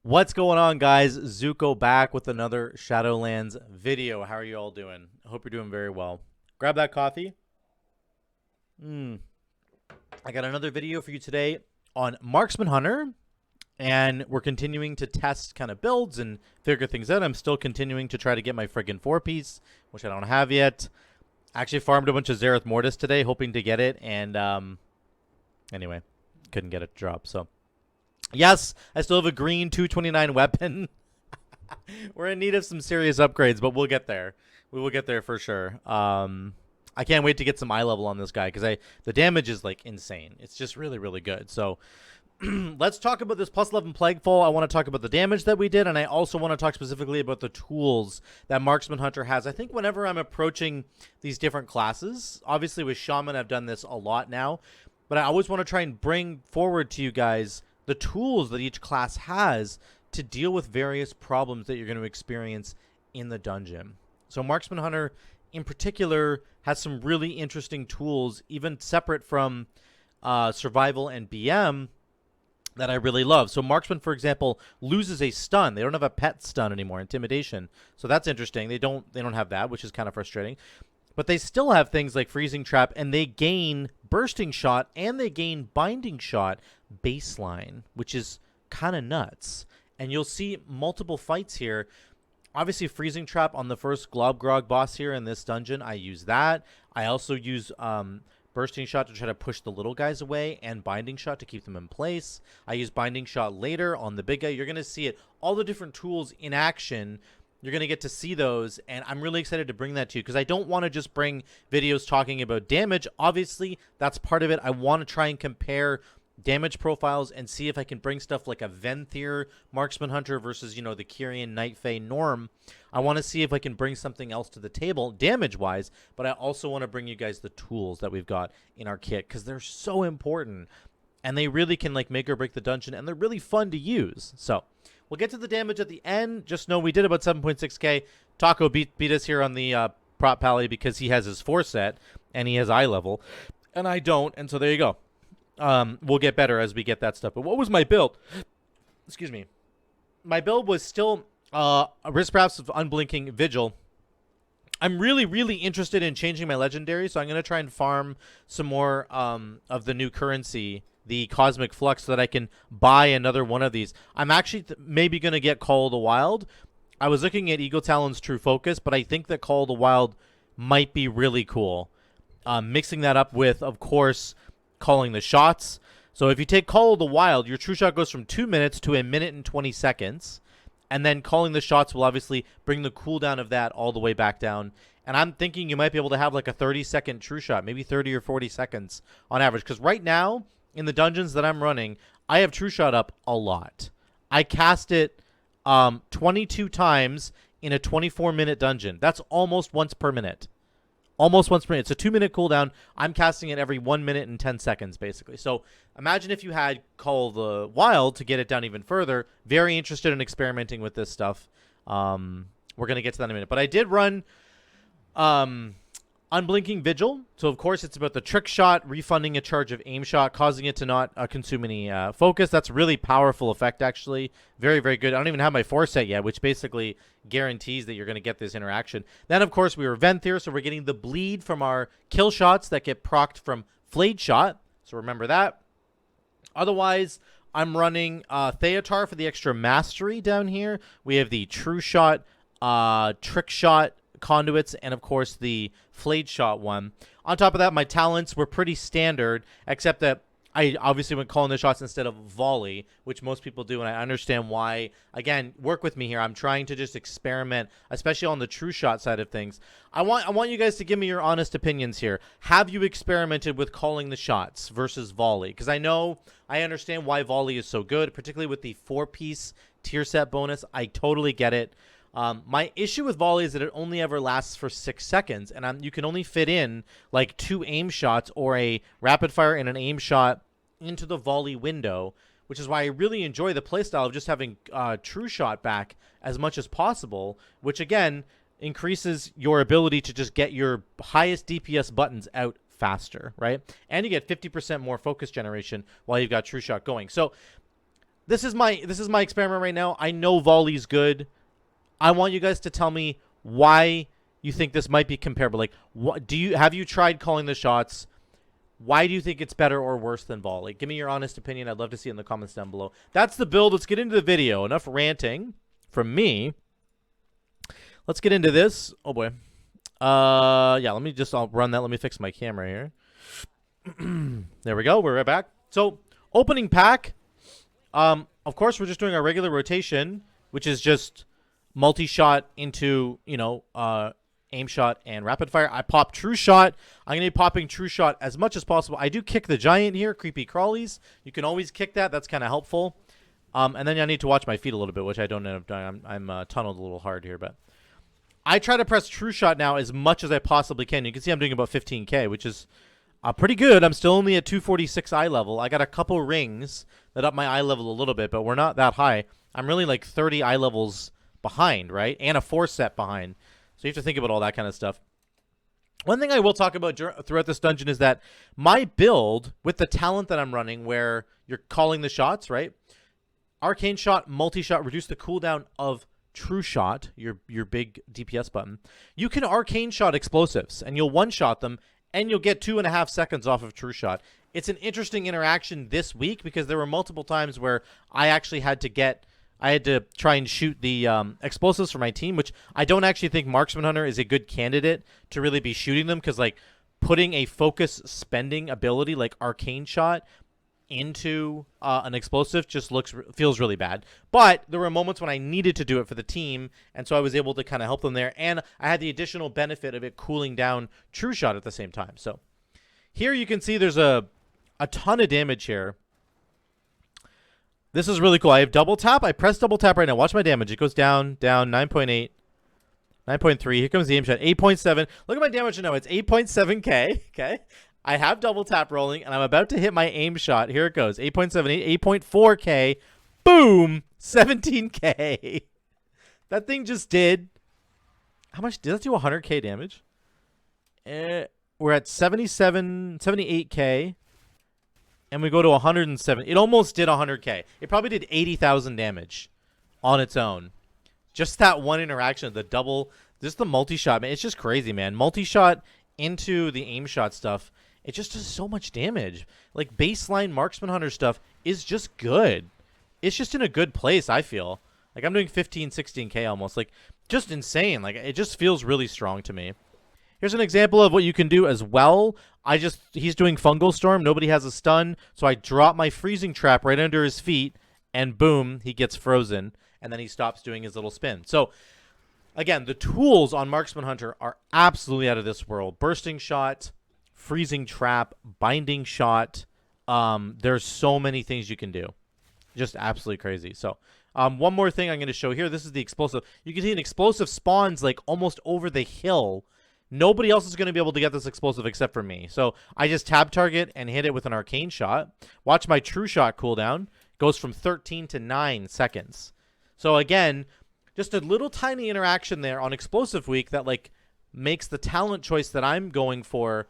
What's going on, guys? Zuko back with another Shadowlands video. How are you all doing? I hope you're doing very well. Grab that coffee. I got another video for you today on Marksman Hunter, and we're continuing to test kind of builds and figure things out. I'm still continuing to try to get my friggin' 4-piece, which I don't have yet. I actually farmed a bunch of Zereth Mortis today, hoping to get it, and anyway, couldn't get it to drop, so... Yes, I still have a green 229 weapon. We're in need of some serious upgrades, but we'll get there. We will get there for sure. I can't wait to get some eye level on this guy because the damage is like insane. It's just really, really good. So let's talk about this plus 11 Plaguefall. I want to talk about the damage that we did, and I also want to talk specifically about the tools that Marksman Hunter has. I think whenever I'm approaching these different classes, obviously with Shaman I've done this a lot now, but I always want to try and bring forward to you guys the tools that each class has to deal with various problems that you're going to experience in the dungeon. So Marksman Hunter in particular has some really interesting tools, even separate from survival and BM, that I really love. So Marksman, for example, loses a stun. They don't have a pet stun anymore, intimidation. So that's interesting. They don't have that, which is kind of frustrating. But they still have things like Freezing Trap, and they gain Bursting Shot, and they gain Binding Shot baseline, which is kind of nuts. And you'll see multiple fights here. Obviously, Freezing Trap on the first Globgrog boss here in this dungeon, I use that. I also use Bursting Shot to try to push the little guys away, and Binding Shot to keep them in place. I use Binding Shot later on the big guy. You're going to see it, all the different tools in action. You're going to get to see those, and I'm really excited to bring that to you because I don't want to just bring videos talking about damage. Obviously, that's part of it. I want to try and compare damage profiles and see if I can bring stuff like a Venthyr Marksman Hunter versus, you know, the Kyrian Night Fae Norm. I want to see if I can bring something else to the table damage-wise, but I also want to bring you guys the tools that we've got in our kit because they're so important, and they really can, like, make or break the dungeon, and they're really fun to use. So... we'll get to the damage at the end. Just know we did about 7.6k. Taco beat us here on the prop pally because he has his 4 set and he has eye level, and I don't. And so there you go. We'll get better as we get that stuff. But what was my build? Excuse me. My build was still a Risk Perhaps of Unblinking Vigil. I'm really, really interested in changing my legendary, so I'm going to try and farm some more of the new currency, the Cosmic Flux, so that I can buy another one of these. I'm actually maybe going to get Call of the Wild. I was looking at Eagle Talon's True Focus, but I think that Call of the Wild might be really cool. Mixing that up with, of course, calling the shots. So if you take Call of the Wild, your True Shot goes from 2 minutes to 1 minute and 20 seconds. And then calling the shots will obviously bring the cooldown of that all the way back down. And I'm thinking you might be able to have like a 30-second True Shot, maybe 30 or 40 seconds on average. Because right now, in the dungeons that I'm running, I have True Shot up a lot. I cast it 22 times in a 24-minute dungeon. That's almost once per minute. Almost once per minute. It's a 2-minute cooldown. I'm casting it every 1 minute and 10 seconds, basically. So imagine if you had Call of the Wild to get it down even further. Very interested in experimenting with this stuff. We're going to get to that in a minute. But I did run... Unblinking Vigil. So, of course, it's about the trick shot, refunding a charge of aim shot, causing it to not consume any focus. That's a really powerful effect, actually. Very, very good. I don't even have my 4 set yet, which basically guarantees that you're going to get this interaction. Then, of course, we were Venthyr, so we're getting the bleed from our kill shots that get procced from Flayed Shot. So remember that. Otherwise, I'm running Theatar for the extra mastery down here. We have the True Shot, Trick Shot, Conduits, and of course the Flayed Shot one. On top of that, my talents were pretty standard, except that I obviously went calling the shots instead of Volley, which most people do, and I understand why. Again, work with me here. I'm trying to just experiment, especially on the True Shot side of things. I want you guys to give me your honest opinions here. Have you experimented with calling the shots versus Volley? Because I understand why Volley is so good, particularly with the 4-piece tier set bonus. I totally get it. My issue with Volley is that it only ever lasts for 6 seconds, and you can only fit in like 2 aim shots or a rapid fire and an aim shot into the Volley window, which is why I really enjoy the playstyle of just having True Shot back as much as possible, which again increases your ability to just get your highest DPS buttons out faster, right? And you get 50% more focus generation while you've got True Shot going. So this is my experiment right now. I know Volley's good. I want you guys to tell me why you think this might be comparable. Like, what have you tried calling the shots? Why do you think it's better or worse than Volley? Give me your honest opinion. I'd love to see it in the comments down below. That's the build. Let's get into the video. Enough ranting from me. Let's get into this. Oh boy. Yeah, I'll run that. Let me fix my camera here. There we go. We're right back. So, opening pack. Of course, we're just doing our regular rotation, which is just multi-shot into, aim shot and rapid fire. I pop true shot. I'm going to be popping true shot as much as possible. I do kick the giant here, creepy crawlies. You can always kick that. That's kind of helpful. And then I need to watch my feet a little bit, which I don't end up doing. I'm tunneled a little hard here, but I try to press true shot now as much as I possibly can. You can see I'm doing about 15k, which is pretty good. I'm still only at 246 eye level. I got a couple rings that up my eye level a little bit, but we're not that high. I'm really like 30 eye levels behind, right? And a 4 set behind. So you have to think about all that kind of stuff. One thing I will talk about throughout this dungeon is that my build, with the talent that I'm running, where you're calling the shots, right? Arcane shot, multi-shot, reduce the cooldown of true shot, your big DPS button. You can arcane shot explosives, and you'll one-shot them, and you'll get 2.5 seconds off of true shot. It's an interesting interaction this week because there were multiple times where I actually had to try and shoot the explosives for my team, which I don't actually think Marksman Hunter is a good candidate to really be shooting them, because like putting a focus spending ability like Arcane Shot into an explosive just feels really bad. But there were moments when I needed to do it for the team, and so I was able to kind of help them there, and I had the additional benefit of it cooling down True Shot at the same time. So here you can see there's a ton of damage here. This is really cool. I have double tap. I press double tap right now. Watch my damage. It goes down, 9.8, 9.3. Here comes the aim shot, 8.7. Look at my damage now. It's 8.7k. Okay. I have double tap rolling, and I'm about to hit my aim shot. Here it goes. 8.7, 8.4k. Boom. 17k. That thing just did. How much did that do? 100k damage? We're at 78k. And we go to 107. It almost did 100k. It probably did 80,000 damage on its own. Just that one interaction, the double, just the multi-shot, man. It's just crazy, man. Multi-shot into the aim shot stuff, it just does so much damage. Like, baseline Marksman Hunter stuff is just good. It's just in a good place, I feel. Like, I'm doing 15, 16k almost. Like, just insane. Like, it just feels really strong to me. Here's an example of what you can do as well. He's doing Fungal Storm. Nobody has a stun. So I drop my freezing trap right under his feet, and boom, he gets frozen. And then he stops doing his little spin. So, again, the tools on Marksman Hunter are absolutely out of this world. Bursting Shot, Freezing Trap, Binding Shot. There's so many things you can do. Just absolutely crazy. So, one more thing I'm going to show here. This is the explosive. You can see an explosive spawns like almost over the hill. Nobody else is going to be able to get this explosive except for me. So I just tab target and hit it with an arcane shot. Watch my true shot cooldown. Goes from 13 to 9 seconds. So again, just a little tiny interaction there on explosive week that like makes the talent choice that I'm going for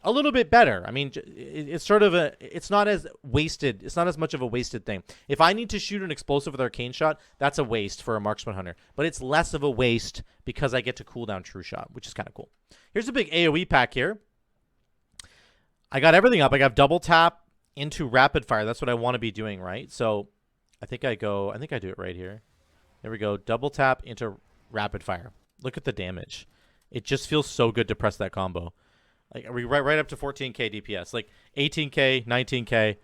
a little bit better. I mean, it's sort of it's not as wasted. It's not as much of a wasted thing. If I need to shoot an explosive with Arcane Shot, that's a waste for a Marksman Hunter. But it's less of a waste because I get to cool down True Shot, which is kind of cool. Here's a big AoE pack here. I got everything up. I got double tap into rapid fire. That's what I want to be doing, right? So I think I do it right here. There we go. Double tap into rapid fire. Look at the damage. It just feels so good to press that combo. Like, are we right up to 14k DPS? Like 18k, 19k.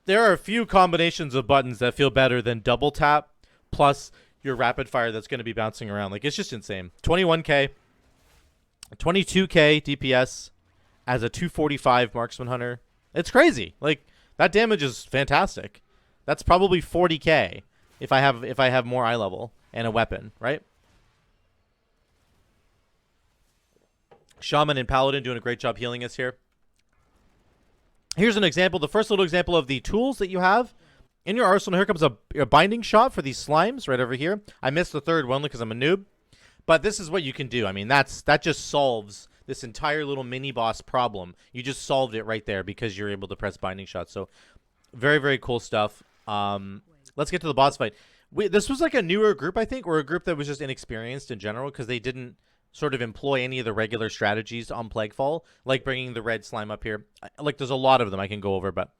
There are a few combinations of buttons that feel better than double tap plus your rapid fire that's going to be bouncing around. Like, it's just insane. 21k, 22k DPS as a 245 Marksman Hunter. It's crazy. Like, that damage is fantastic. That's probably 40k if I have more eye level and a weapon, right? Shaman and Paladin doing a great job healing us here. Here's an example, the first little example of the tools that you have in your arsenal. Here comes a binding shot for these slimes right over here. I missed the third one because I'm a noob. But this is what you can do. I mean, that just solves this entire little mini-boss problem. You just solved it right there because you're able to press binding shots. So, very, very cool stuff. Let's get to the boss fight. This was like a newer group, I think, or a group that was just inexperienced in general because they didn't sort of employ any of the regular strategies on Plaguefall, like bringing the red slime up here. Like, there's a lot of them I can go over, but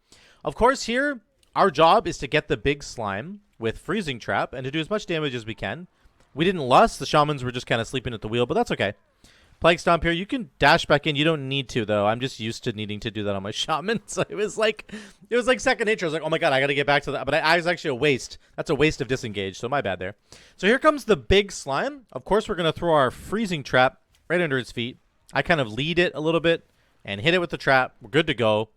of course here, our job is to get the big slime with Freezing Trap and to do as much damage as we can. We didn't lust. The shamans were just kind of sleeping at the wheel, but that's okay. Plague Stomp here. You can dash back in. You don't need to, though. I'm just used to needing to do that on my shaman. So it was like second nature. I was like, oh my god, I got to get back to that. But I was actually a waste. That's a waste of disengage. So my bad there. So here comes the big slime. Of course, we're going to throw our Freezing Trap right under its feet. I kind of lead it a little bit and hit it with the trap. We're good to go.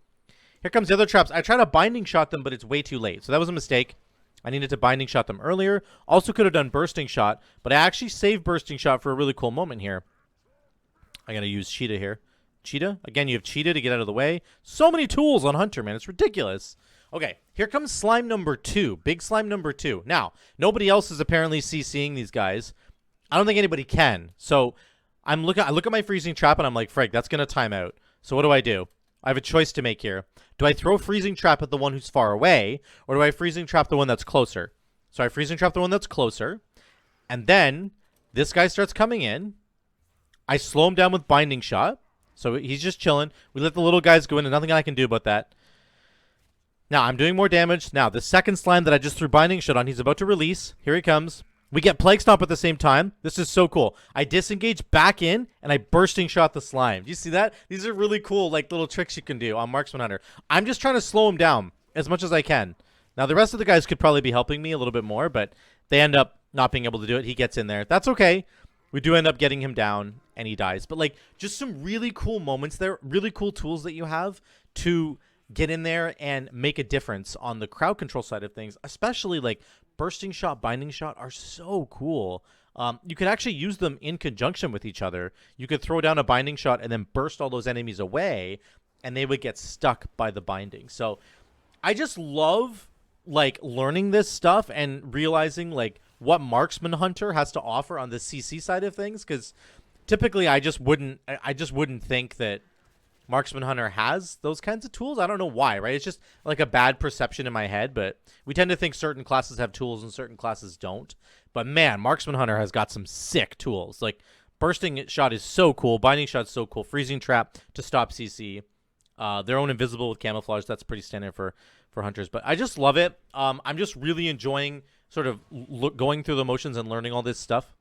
Here comes the other traps. I tried to binding shot them, but it's way too late. So that was a mistake. I needed to binding shot them earlier. Also could have done bursting shot, but I actually saved bursting shot for a really cool moment here. I gotta use Cheetah here. Cheetah? Again, you have Cheetah to get out of the way. So many tools on Hunter, man. It's ridiculous. Okay, here comes slime number 2. Big slime number 2. Now, nobody else is apparently ccing these guys. I don't think anybody can. So I look at my Freezing Trap and I'm like, Frank, that's gonna time out. So what do? I have a choice to make here. Do I throw Freezing Trap at the one who's far away, or do I Freezing Trap the one that's closer? So I Freezing Trap the one that's closer, and then this guy starts coming in. I slow him down with Binding Shot, so he's just chilling. We let the little guys go in, and nothing I can do about that. Now, I'm doing more damage. Now, the second slime that I just threw Binding Shot on, he's about to release. Here he comes. We get Plague Stomp at the same time. This is so cool. I disengage back in, and I Bursting Shot the slime. Do you see that? These are really cool, like, little tricks you can do on Marksman Hunter. I'm just trying to slow him down as much as I can. Now, the rest of the guys could probably be helping me a little bit more, but they end up not being able to do it. He gets in there. That's okay. We do end up getting him down, and he dies. But, like, just some really cool moments there, really cool tools that you have to get in there and make a difference on the crowd control side of things, especially, like, Bursting Shot, Binding Shot are so cool. You could actually use them in conjunction with each other. You could throw down a Binding Shot and then burst all those enemies away, and they would get stuck by the binding. So I just love, like, learning this stuff and realizing, like, what Marksman Hunter has to offer on the CC side of things, because typically I just wouldn't think that Marksman Hunter has those kinds of tools. I don't know why, right? It's just like a bad perception in my head, but we tend to think certain classes have tools and certain classes don't. But man, Marksman Hunter has got some sick tools. Like, Bursting Shot is so cool. Binding Shot is so cool. Freezing Trap to stop CC. Their own Invisible with Camouflage. That's pretty standard for Hunters. But I just love it. I'm just really enjoying sort of going through the motions and learning all this stuff.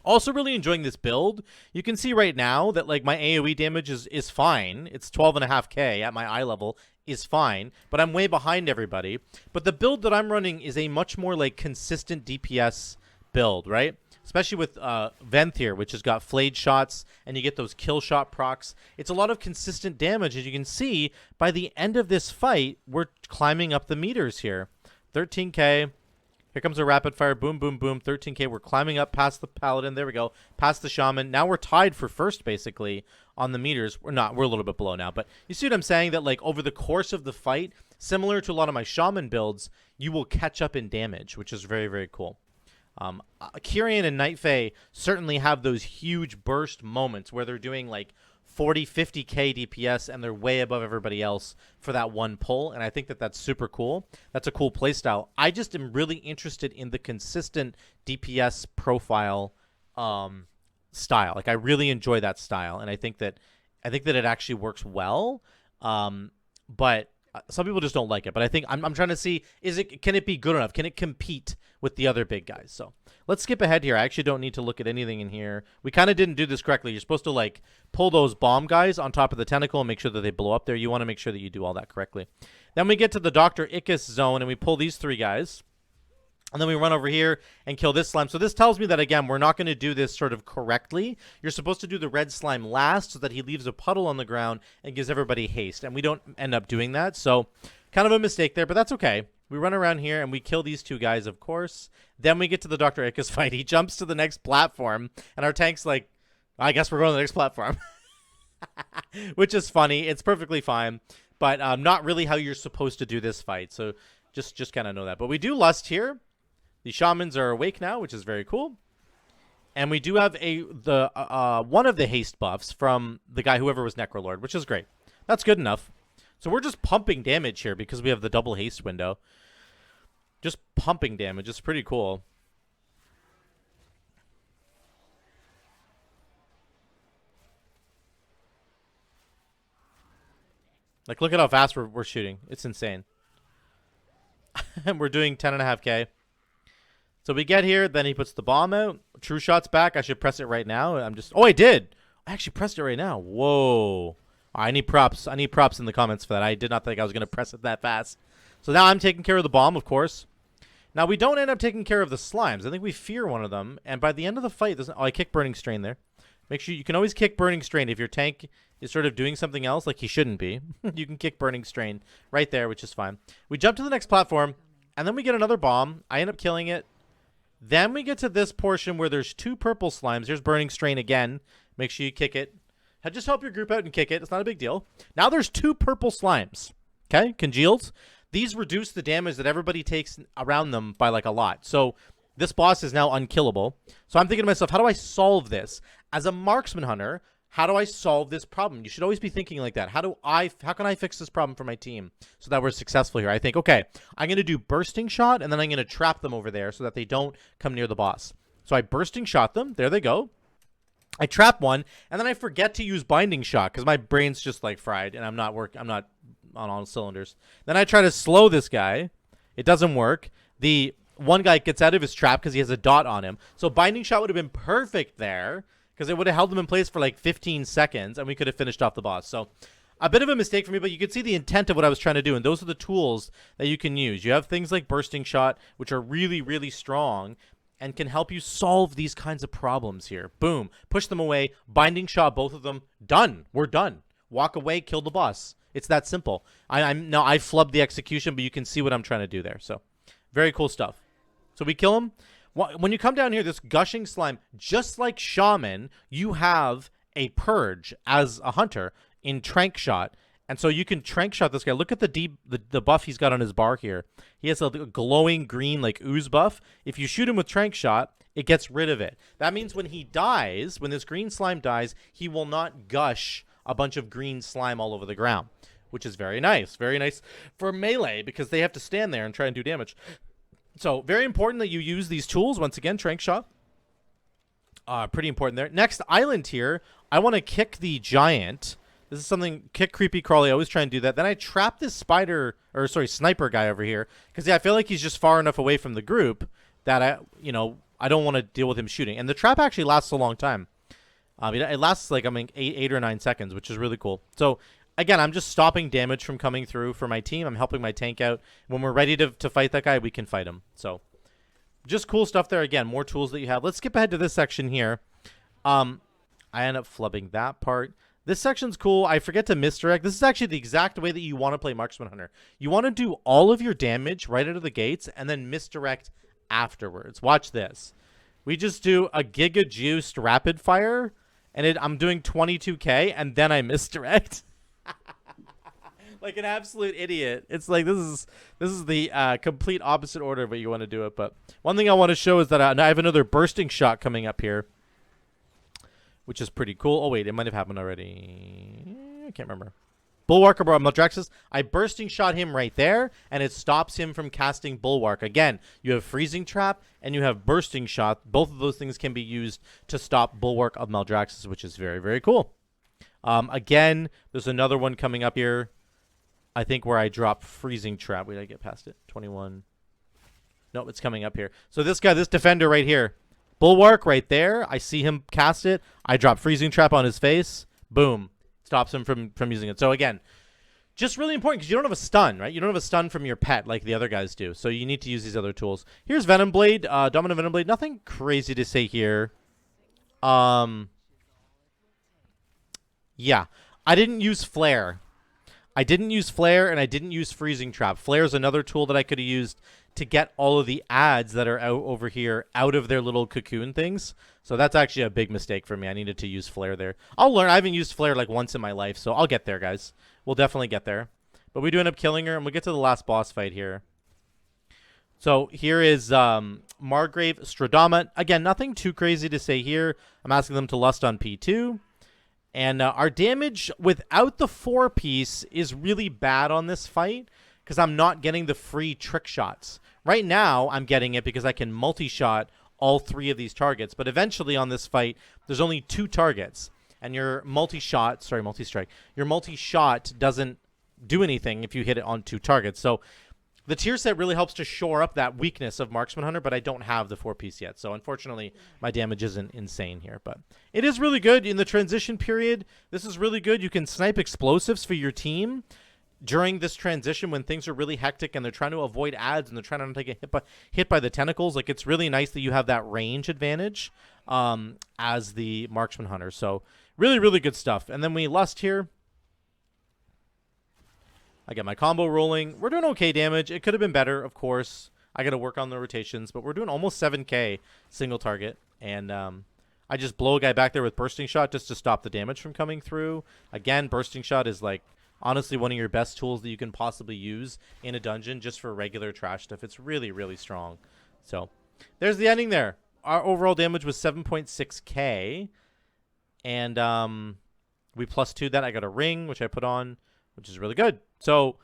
Also really enjoying this build. You can see right now that, like, my AoE damage is fine. It's 12.5k at my eye level is fine, but I'm way behind everybody. But the build that I'm running is a much more, like, consistent DPS build, right? Especially with Venthyr, which has got flayed shots, and you get those kill shot procs. It's a lot of consistent damage. As you can see, by the end of this fight, we're climbing up the meters here. 13k. Here comes a rapid fire. Boom, boom, boom. 13k. We're climbing up past the paladin. There we go. Past the shaman. Now we're tied for first, basically, on the meters. We're not. We're a little bit below now. But you see what I'm saying? That, like, over the course of the fight, similar to a lot of my shaman builds, you will catch up in damage, which is very, very cool. Kyrian and Night Fae certainly have those huge burst moments where they're doing, like, 40, 50k DPS, and they're way above everybody else for that one pull, and I think that that's super cool. That's a cool playstyle. I just am really interested in the consistent DPS profile style. Like, I really enjoy that style, and I think that it actually works well. But some people just don't like it. But I think I'm trying to see, can it be good enough? Can it compete with the other big guys? So let's skip ahead here. I actually don't need to look at anything in here. We kind of didn't do this correctly. You're supposed to, like, pull those bomb guys on top of the tentacle and make sure that they blow up there. You want to make sure that you do all that correctly. Then we get to the Doctor Ickus zone, and we pull these 3 guys. And then we run over here and kill this slime. So this tells me that, again, we're not going to do this sort of correctly. You're supposed to do the red slime last so that he leaves a puddle on the ground and gives everybody haste. And we don't end up doing that. So kind of a mistake there, but that's okay. We run around here and we kill these 2 guys, of course. Then we get to the Doctor Ickus fight. He jumps to the next platform, and our tank's like, I guess we're going to the next platform. Which is funny. It's perfectly fine, but not really how you're supposed to do this fight. So just kind of know that. But we do lust here. The shamans are awake now, which is very cool. And we do have one of the haste buffs from the guy, whoever was Necrolord, which is great. That's good enough. So we're just pumping damage here because we have the double haste window. Just pumping damage. It's pretty cool. Like, look at how fast we're shooting. It's insane. And we're doing 10.5k. So we get here, then he puts the bomb out. True shot's back. I should press it right now. Oh, I did. I actually pressed it right now. Whoa. I need props. I need props in the comments for that. I did not think I was going to press it that fast. So now I'm taking care of the bomb, of course. Now we don't end up taking care of the slimes. I think we fear one of them. And by the end of the fight, oh, I kick Burning Strain there. Make sure you can always kick Burning Strain if your tank is sort of doing something else like he shouldn't be. You can kick Burning Strain right there, which is fine. We jump to the next platform, and then we get another bomb. I end up killing it. Then we get to this portion where there's 2 purple slimes. Here's Burning Strain again. Make sure you kick it. Just help your group out and kick it. It's not a big deal. Now there's 2 purple slimes. Okay, congealed. These reduce the damage that everybody takes around them by like a lot. So this boss is now unkillable. So I'm thinking to myself, how do I solve this? As a marksman hunter, how do I solve this problem? You should always be thinking like that. How can I fix this problem for my team so that we're successful here? I think, okay, I'm going to do bursting shot, and then I'm going to trap them over there so that they don't come near the boss. So I bursting shot them. There they go. I trap one, and then I forget to use binding shot because my brain's just like fried, and I'm not on all cylinders. Then I try to slow this guy. It doesn't work. The one guy gets out of his trap because he has a dot on him. So binding shot would have been perfect there because it would have held him in place for like 15 seconds, and we could have finished off the boss. So a bit of a mistake for me, but you can see the intent of what I was trying to do, and those are the tools that you can use. You have things like bursting shot, which are really, really strong and can help you solve these kinds of problems here. Boom. Push them away. Binding shot, both of them. Done. We're done. Walk away, kill the boss. It's that simple. I flubbed the execution, but you can see what I'm trying to do there. So very cool stuff. So we kill him. When you come down here, this gushing slime, just like Shaman, you have a purge as a hunter in Tranq shot. And so you can Tranq shot this guy. Look at the buff he's got on his bar here. He has a glowing green like ooze buff. If you shoot him with Tranq shot, it gets rid of it. That means when he dies, when this green slime dies, he will not gush a bunch of green slime all over the ground, which is very nice. Very nice for melee because they have to stand there and try and do damage. So very important that you use these tools. Once again, Tranq shot. Pretty important there. Next island here, I want to kick the giant. This is something, kick creepy crawly. I always try and do that. Then I trap this sniper guy over here because I feel like he's just far enough away from the group that I don't want to deal with him shooting. And the trap actually lasts a long time. It lasts like 8 or 9 seconds, which is really cool. So again, I'm just stopping damage from coming through for my team. I'm helping my tank out. When we're ready to fight that guy, we can fight him. So just cool stuff there. Again, more tools that you have. Let's skip ahead to this section here. I end up flubbing that part. This section's cool. I forget to misdirect. This is actually the exact way that you want to play Marksman Hunter. You want to do all of your damage right out of the gates and then misdirect afterwards. Watch this. We just do a Giga Juiced rapid fire, and I'm doing 22k, and then I misdirect. Like an absolute idiot. It's like this is the complete opposite order of what you want to do it. But one thing I want to show is that I have another bursting shot coming up here, which is pretty cool. Oh, wait, it might have happened already. I can't remember. Bulwark or Maldraxxus. I bursting shot him right there, and it stops him from casting Bulwark. Again, you have Freezing Trap, and you have Bursting Shot. Both of those things can be used to stop Bulwark of Maldraxxus, which is very, very cool. Again, there's another one coming up here, I think, where I drop Freezing Trap. Wait, I get past it. 21. Nope, it's coming up here. So this guy, this defender right here, Bulwark right there. I see him cast it. I drop Freezing Trap on his face. Boom. Stops him from using it. So again, just really important because you don't have a stun, right? You don't have a stun from your pet like the other guys do. So you need to use these other tools. Here's Venomblade. Domina Venomblade. Nothing crazy to say here. Yeah. I didn't use Flare. I didn't use Flare, and I didn't use Freezing Trap. Flare is another tool that I could have used to get all of the ads that are out over here out of their little cocoon things. So that's actually a big mistake for me. I needed to use Flare there. I'll learn. I haven't used Flare like once in my life, so I'll get there, guys. We'll definitely get there. But we do end up killing her, and we'll get to the last boss fight here. So here is Margrave Stradama. Again, nothing too crazy to say here. I'm asking them to lust on P2. And our damage without the 4-piece is really bad on this fight because I'm not getting the free trick shots. Right now, I'm getting it because I can multi-shot all 3 of these targets. But eventually on this fight, there's only 2 targets. And your multi-shot, sorry, multi-strike, your multi-shot doesn't do anything if you hit it on 2 targets. So the tier set really helps to shore up that weakness of Marksman Hunter, but I don't have the 4-piece yet. So unfortunately, my damage isn't insane here. But it is really good in the transition period. This is really good. You can snipe explosives for your team during this transition when things are really hectic and they're trying to avoid ads and they're trying not to get hit by the tentacles. Like, it's really nice that you have that range advantage as the Marksman Hunter. So really, really good stuff. And then we lust here. I get my combo rolling. We're doing okay damage. It could have been better, of course. I got to work on the rotations, but we're doing almost 7k single target. And I just blow a guy back there with Bursting Shot just to stop the damage from coming through. Again, Bursting Shot is like honestly one of your best tools that you can possibly use in a dungeon just for regular trash stuff. It's really, really strong. So there's the ending there. Our overall damage was 7.6k. And we +2 that. I got a ring, which I put on, which is really good. So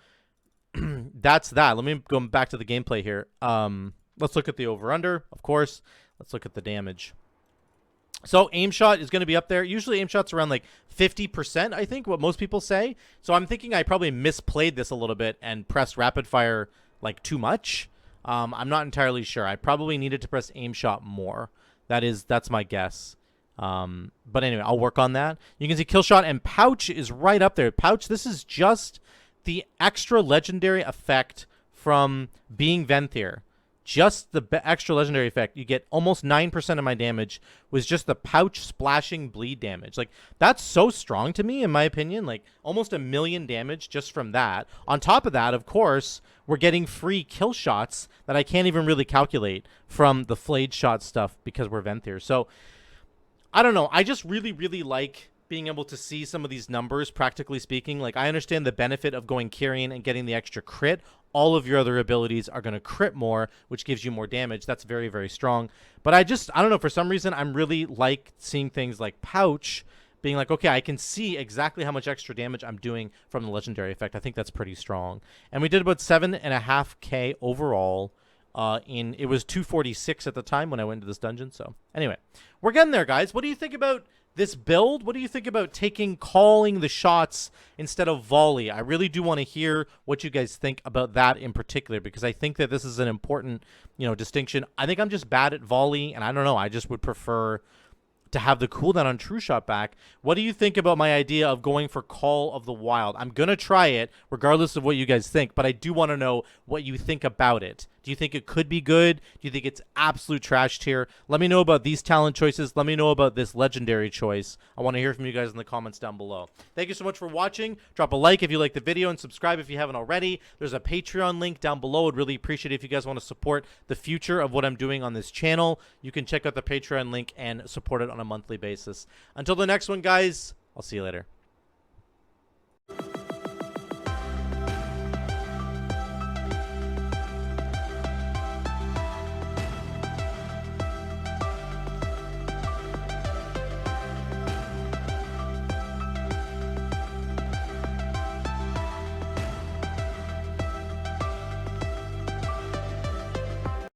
that's that. Let me go back to the gameplay here. Let's look at the over-under, of course. Let's look at the damage. So aim shot is going to be up there. Usually aim shot's around like 50%, I think, what most people say. So I'm thinking I probably misplayed this a little bit and pressed rapid fire like too much. I'm not entirely sure. I probably needed to press aim shot more. That's my guess. But anyway, I'll work on that. You can see kill shot and pouch is right up there. Pouch, this is just the extra legendary effect from being Venthyr. Just the extra legendary effect. You get almost 9% of my damage was just the pouch splashing bleed damage. Like, that's so strong to me, in my opinion. Like, almost 1 million damage just from that. On top of that, of course, we're getting free kill shots that I can't even really calculate from the flayed shot stuff because we're Venthyr. So I don't know. I just really, really like being able to see some of these numbers, practically speaking. Like, I understand the benefit of going Kyrian and getting the extra crit. All of your other abilities are going to crit more, which gives you more damage. That's very, very strong. But I don't know, for some reason, I'm really like seeing things like pouch being like, okay, I can see exactly how much extra damage I'm doing from the legendary effect. I think that's pretty strong. And we did about 7.5k overall. It was 246 at the time when I went into this dungeon. So anyway, we're getting there, guys. What do you think about this build? What do you think about calling the shots instead of volley? I really do want to hear what you guys think about that in particular, because I think that this is an important, distinction. I think I'm just bad at volley, and I don't know. I just would prefer to have the cooldown on True Shot back. What do you think about my idea of going for Call of the Wild? I'm going to try it regardless of what you guys think, but I do want to know what you think about it. Do you think it could be good? Do you think it's absolute trash tier? Let me know about these talent choices. Let me know about this legendary choice. I want to hear from you guys in the comments down below. Thank you so much for watching. Drop a like if you like the video and subscribe if you haven't already. There's a Patreon link down below. I'd really appreciate it if you guys want to support the future of what I'm doing on this channel. You can check out the Patreon link and support it on a monthly basis. Until the next one, guys, I'll see you later.